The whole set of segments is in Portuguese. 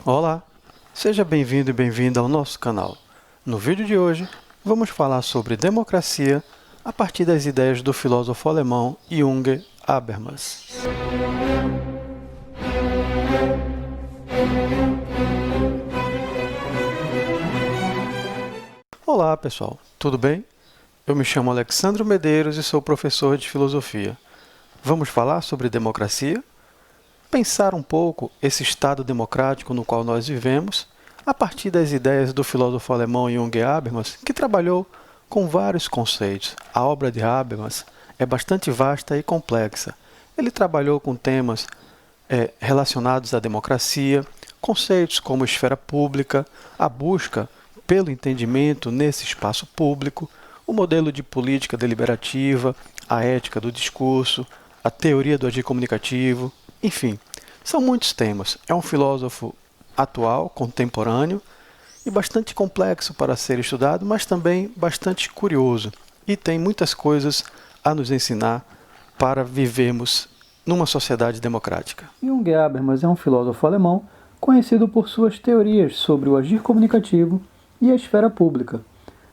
Olá, seja bem-vindo e bem-vinda ao nosso canal. No vídeo de hoje, vamos falar sobre democracia a partir das ideias do filósofo alemão Jürgen Habermas. Olá, pessoal, tudo bem? Eu me chamo Alexandro Medeiros e sou professor de filosofia. Vamos falar sobre democracia? Pensar um pouco esse estado democrático no qual nós vivemos, a partir das ideias do filósofo alemão Jürgen Habermas, que trabalhou com vários conceitos. A obra de Habermas é bastante vasta e complexa. Ele trabalhou com temas relacionados à democracia, conceitos como esfera pública, a busca pelo entendimento nesse espaço público, o modelo de política deliberativa, a ética do discurso, a teoria do agir comunicativo, enfim, são muitos temas. É um filósofo atual, contemporâneo e bastante complexo para ser estudado, mas também bastante curioso e tem muitas coisas a nos ensinar para vivermos numa sociedade democrática. Jürgen Habermas é um filósofo alemão conhecido por suas teorias sobre o agir comunicativo e a esfera pública,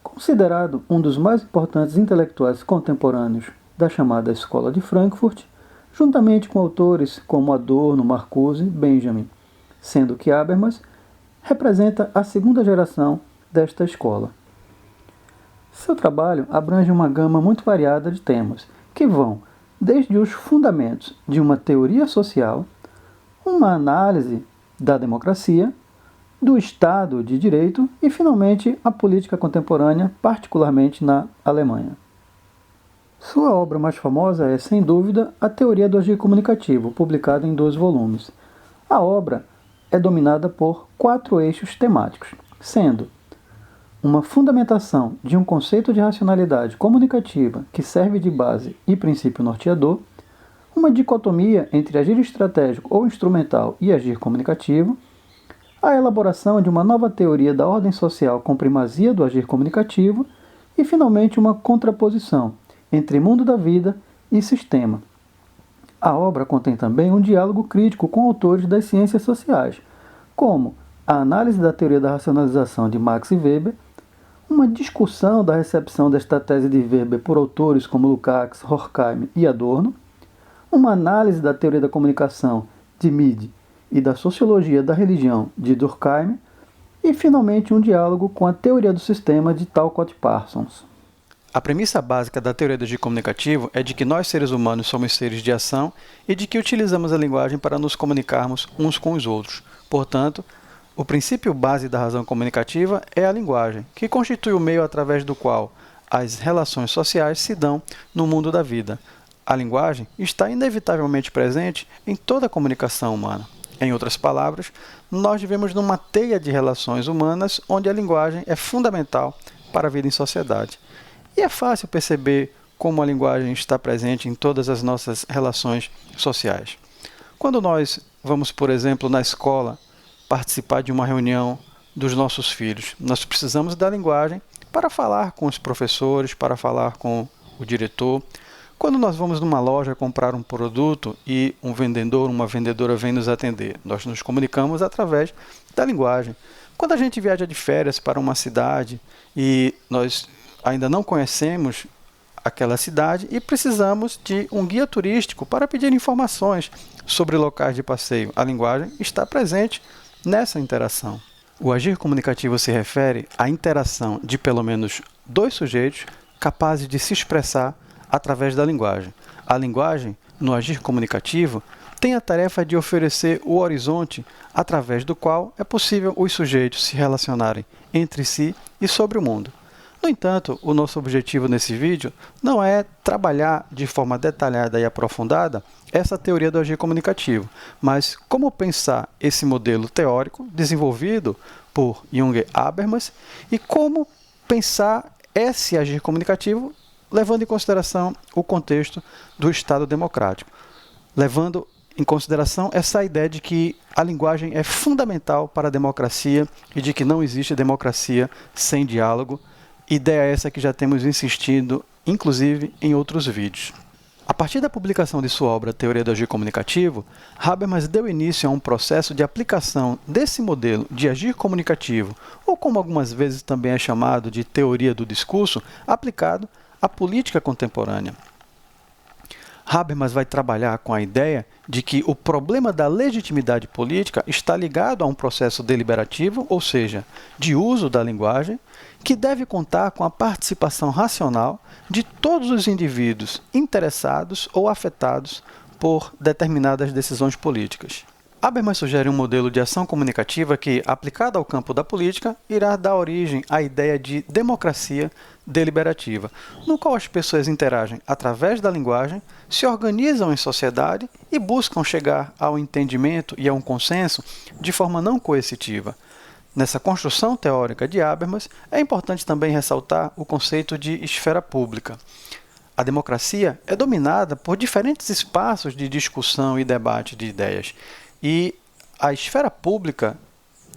considerado um dos mais importantes intelectuais contemporâneos da chamada Escola de Frankfurt, juntamente com autores como Adorno, Marcuse e Benjamin, sendo que Habermas representa a segunda geração desta escola. Seu trabalho abrange uma gama muito variada de temas, que vão desde os fundamentos de uma teoria social, uma análise da democracia, do Estado de Direito e, finalmente, a política contemporânea, particularmente na Alemanha. Sua obra mais famosa é, sem dúvida, a Teoria do Agir Comunicativo, publicada em 2 volumes. A obra é dominada por 4 eixos temáticos, sendo uma fundamentação de um conceito de racionalidade comunicativa que serve de base e princípio norteador, uma dicotomia entre agir estratégico ou instrumental e agir comunicativo, a elaboração de uma nova teoria da ordem social com primazia do agir comunicativo e, finalmente, uma contraposição entre mundo da vida e sistema. A obra contém também um diálogo crítico com autores das ciências sociais, como a análise da teoria da racionalização de Max Weber, uma discussão da recepção desta tese de Weber por autores como Lukács, Horkheim e Adorno, uma análise da teoria da comunicação de Mead e da sociologia da religião de Durkheim, e, finalmente, um diálogo com a teoria do sistema de Talcott Parsons. A premissa básica da teoria do agir comunicativo é de que nós, seres humanos, somos seres de ação e de que utilizamos a linguagem para nos comunicarmos uns com os outros. Portanto, o princípio base da razão comunicativa é a linguagem, que constitui o meio através do qual as relações sociais se dão no mundo da vida. A linguagem está inevitavelmente presente em toda a comunicação humana. Em outras palavras, nós vivemos numa teia de relações humanas onde a linguagem é fundamental para a vida em sociedade. E é fácil perceber como a linguagem está presente em todas as nossas relações sociais. Quando nós vamos, por exemplo, na escola, participar de uma reunião dos nossos filhos, nós precisamos da linguagem para falar com os professores, para falar com o diretor. Quando nós vamos numa loja comprar um produto e um vendedor, uma vendedora vem nos atender, nós nos comunicamos através da linguagem. Quando a gente viaja de férias para uma cidade e nós ainda não conhecemos aquela cidade e precisamos de um guia turístico para pedir informações sobre locais de passeio. A linguagem está presente nessa interação. O agir comunicativo se refere à interação de pelo menos 2 sujeitos capazes de se expressar através da linguagem. A linguagem, no agir comunicativo, tem a tarefa de oferecer o horizonte através do qual é possível os sujeitos se relacionarem entre si e sobre o mundo. No entanto, o nosso objetivo nesse vídeo não é trabalhar de forma detalhada e aprofundada essa teoria do agir comunicativo, mas como pensar esse modelo teórico desenvolvido por Jürgen Habermas e como pensar esse agir comunicativo levando em consideração o contexto do Estado democrático, levando em consideração essa ideia de que a linguagem é fundamental para a democracia e de que não existe democracia sem diálogo. Ideia essa que já temos insistido, inclusive, em outros vídeos. A partir da publicação de sua obra Teoria do Agir Comunicativo, Habermas deu início a um processo de aplicação desse modelo de agir comunicativo, ou como algumas vezes também é chamado de teoria do discurso, aplicado à política contemporânea. Habermas vai trabalhar com a ideia de que o problema da legitimidade política está ligado a um processo deliberativo, ou seja, de uso da linguagem, que deve contar com a participação racional de todos os indivíduos interessados ou afetados por determinadas decisões políticas. Habermas sugere um modelo de ação comunicativa que, aplicado ao campo da política, irá dar origem à ideia de democracia deliberativa, no qual as pessoas interagem através da linguagem, se organizam em sociedade e buscam chegar ao entendimento e a um consenso de forma não coercitiva. Nessa construção teórica de Habermas, é importante também ressaltar o conceito de esfera pública. A democracia é dominada por diferentes espaços de discussão e debate de ideias, e a esfera pública,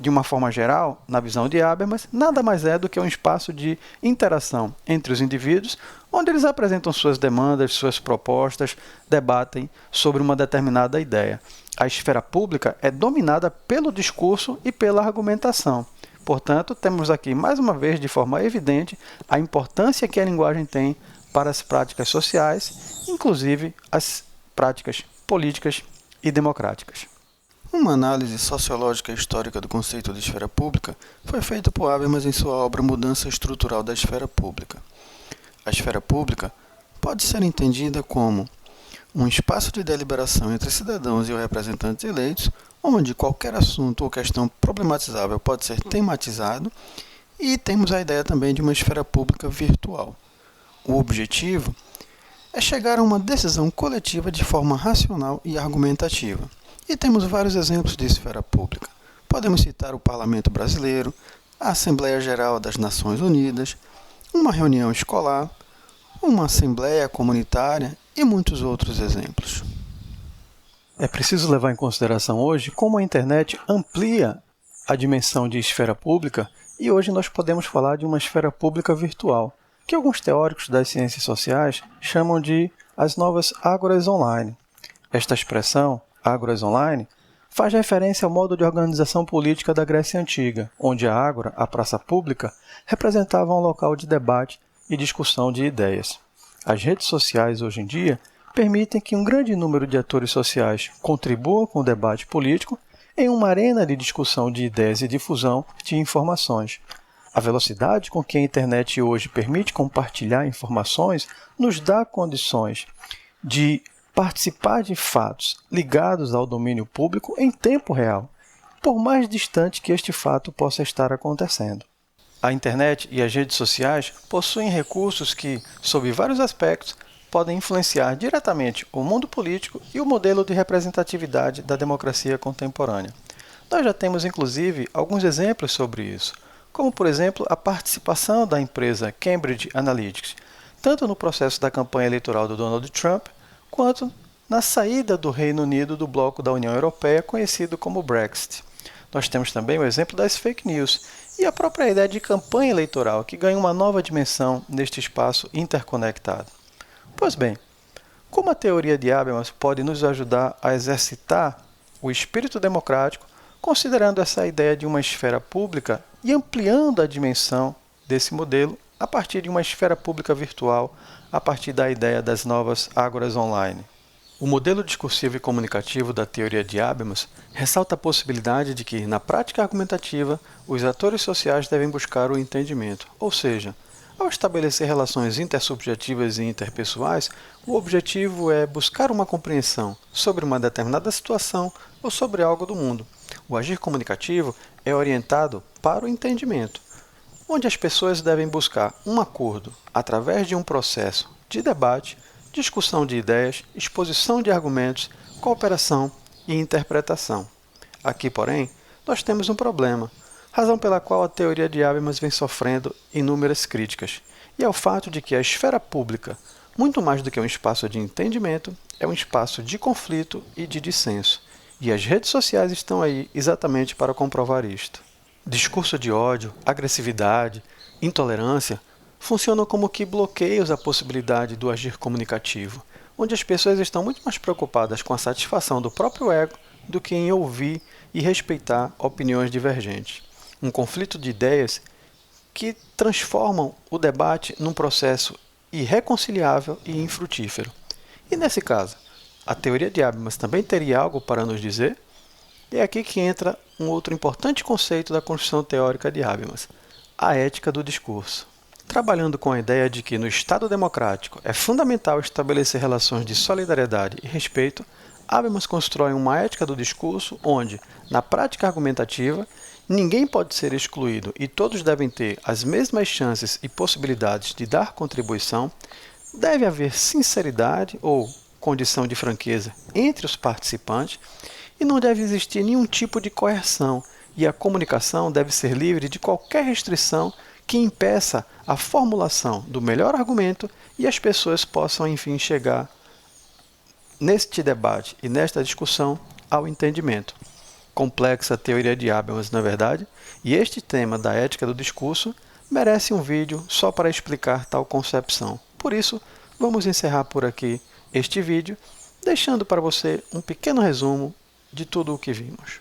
de uma forma geral, na visão de Habermas, nada mais é do que um espaço de interação entre os indivíduos, onde eles apresentam suas demandas, suas propostas, debatem sobre uma determinada ideia. A esfera pública é dominada pelo discurso e pela argumentação. Portanto, temos aqui, mais uma vez, de forma evidente, a importância que a linguagem tem para as práticas sociais, inclusive as práticas políticas e democráticas. Uma análise sociológica e histórica do conceito de esfera pública foi feita por Habermas em sua obra Mudança Estrutural da Esfera Pública. A esfera pública pode ser entendida como um espaço de deliberação entre cidadãos e os representantes eleitos, onde qualquer assunto ou questão problematizável pode ser tematizado, e temos a ideia também de uma esfera pública virtual. O objetivo é chegar a uma decisão coletiva de forma racional e argumentativa. E temos vários exemplos de esfera pública. Podemos citar o Parlamento Brasileiro, a Assembleia Geral das Nações Unidas, uma reunião escolar, uma assembleia comunitária e muitos outros exemplos. É preciso levar em consideração hoje como a internet amplia a dimensão de esfera pública e hoje nós podemos falar de uma esfera pública virtual, que alguns teóricos das ciências sociais chamam de as novas ágoras online. Esta expressão, ágoras online, faz referência ao modo de organização política da Grécia Antiga, onde a ágora, a praça pública, representava um local de debate e discussão de ideias. As redes sociais, hoje em dia, permitem que um grande número de atores sociais contribuam com o debate político em uma arena de discussão de ideias e difusão de informações. A velocidade com que a internet hoje permite compartilhar informações nos dá condições de participar de fatos ligados ao domínio público em tempo real, por mais distante que este fato possa estar acontecendo. A internet e as redes sociais possuem recursos que, sob vários aspectos, podem influenciar diretamente o mundo político e o modelo de representatividade da democracia contemporânea. Nós já temos, inclusive, alguns exemplos sobre isso, como, por exemplo, a participação da empresa Cambridge Analytica, tanto no processo da campanha eleitoral do Donald Trump, quanto na saída do Reino Unido do bloco da União Europeia, conhecido como Brexit. Nós temos também o exemplo das fake news e a própria ideia de campanha eleitoral, que ganha uma nova dimensão neste espaço interconectado. Pois bem, como a teoria de Habermas pode nos ajudar a exercitar o espírito democrático, considerando essa ideia de uma esfera pública e ampliando a dimensão desse modelo a partir de uma esfera pública virtual, a partir da ideia das novas ágoras online. O modelo discursivo e comunicativo da teoria de Habermas ressalta a possibilidade de que, na prática argumentativa, os atores sociais devem buscar o entendimento, ou seja, ao estabelecer relações intersubjetivas e interpessoais, o objetivo é buscar uma compreensão sobre uma determinada situação ou sobre algo do mundo. O agir comunicativo é orientado para o entendimento, onde as pessoas devem buscar um acordo através de um processo de debate, discussão de ideias, exposição de argumentos, cooperação e interpretação. Aqui, porém, nós temos um problema, razão pela qual a teoria de Habermas vem sofrendo inúmeras críticas, e é o fato de que a esfera pública, muito mais do que um espaço de entendimento, é um espaço de conflito e de dissenso, e as redes sociais estão aí exatamente para comprovar isto. Discurso de ódio, agressividade, intolerância funcionam como que bloqueios à possibilidade do agir comunicativo, onde as pessoas estão muito mais preocupadas com a satisfação do próprio ego do que em ouvir e respeitar opiniões divergentes. Um conflito de ideias que transformam o debate num processo irreconciliável e infrutífero. E nesse caso, a teoria de Habermas também teria algo para nos dizer? E é aqui que entra um outro importante conceito da construção teórica de Habermas, a ética do discurso. Trabalhando com a ideia de que no Estado democrático é fundamental estabelecer relações de solidariedade e respeito, Habermas constrói uma ética do discurso onde, na prática argumentativa, ninguém pode ser excluído e todos devem ter as mesmas chances e possibilidades de dar contribuição, deve haver sinceridade ou condição de franqueza entre os participantes e não deve existir nenhum tipo de coerção e a comunicação deve ser livre de qualquer restrição que impeça a formulação do melhor argumento e as pessoas possam, enfim, chegar neste debate e nesta discussão ao entendimento. Complexa teoria de Habermas, na verdade, e este tema da ética do discurso merece um vídeo só para explicar tal concepção. Por isso, vamos encerrar por aqui este vídeo, deixando para você um pequeno resumo de tudo o que vimos.